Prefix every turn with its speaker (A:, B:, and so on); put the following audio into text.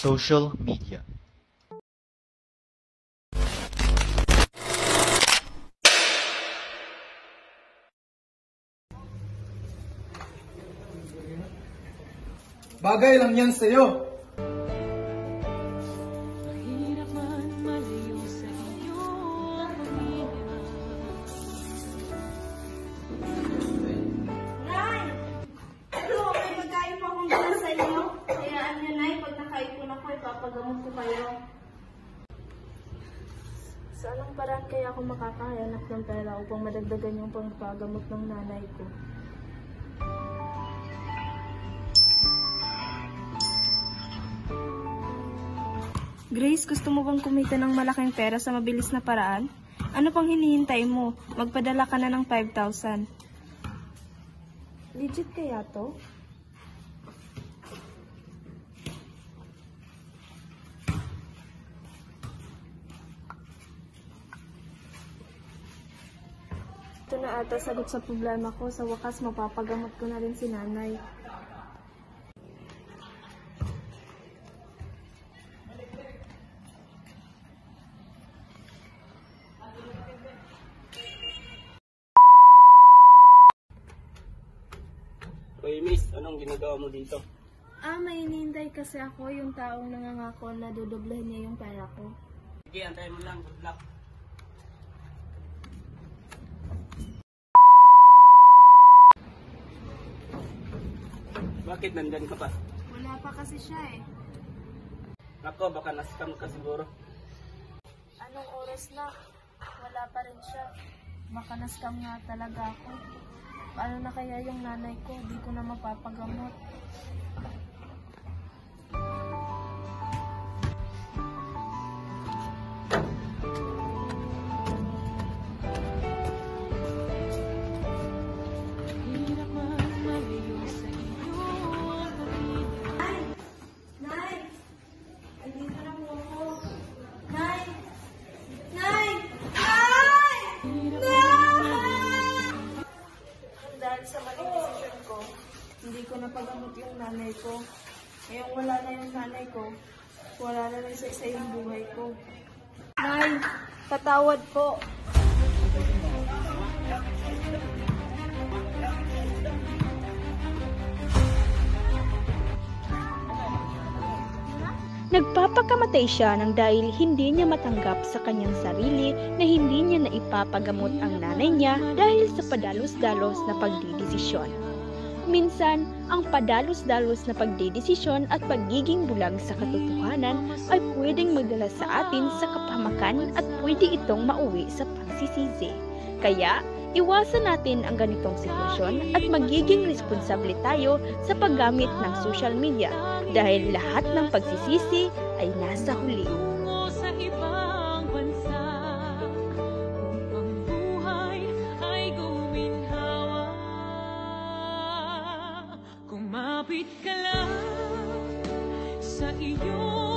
A: social media.
B: Bagay lang yan sa'yo.
C: Mahirap man malayo sa iyong pamilya.
D: Nay! Ito, may pagkain pa akong dala sa inyo. Hayaan niyo, Nay, pag nakaipon ako, ipapagamot ko kayo. Sa anong paraan kaya ako makakahanap ng pera upang madagdagan yung pangpagamot ng nanay ko? Grace, gusto mo bang kumita ng malaking pera sa mabilis na paraan? Ano pang hinihintay mo? Magpadala ka na ng 5,000. Legit kaya to? Ito na ata sagot sa problema ko. Sa wakas, mapapagamot ko na rin si nanay.
E: Oy, miss, anong ginagawa mo dito?
D: May hinihintay kasi ako yung taong nangangako na dudoblehin niya yung pera ko.
E: Sige, antayin mo lang. Good luck. Bakit nandyan ka pa?
D: Wala pa kasi siya eh.
E: Ako, baka na-scam ka siguro.
D: Anong oras na? Wala pa rin siya. Baka na-scam nga talaga ako. Paano na kaya yung nanay ko? Di ko na mapapagamot.
C: Mahirap man malayo sa iyong pamilya.
D: Nay! Andito na po ako. Nay! Nay! Nay! Nay! Dahil sa maling desisyon ko, hindi ko napagamot yung nanay ko. Ngayong wala na yung nanay ko, wala na rin sa yung buhay ko. Nay! Patawad po.
F: Nagpapakamatay siya nang dahil hindi niya matanggap sa kanyang sarili na hindi niya naipapagamot ang nanay niya dahil sa padalos-dalos na pagdidesisyon. Minsan, ang padalos-dalos na pagdidesisyon at pagiging bulag sa katotohanan ay pwedeng magdala sa atin sa kapahamakan at pwede itong mauwi sa pagsisisi. Kaya, iwasan natin ang ganitong sitwasyon at magiging responsable tayo sa paggamit ng social media dahil lahat ng pagsisisi ay nasa huli.
C: Tungo sa ibang bansa, kung ang buhay ay guminhawa. Kumapit ka lang sa iyong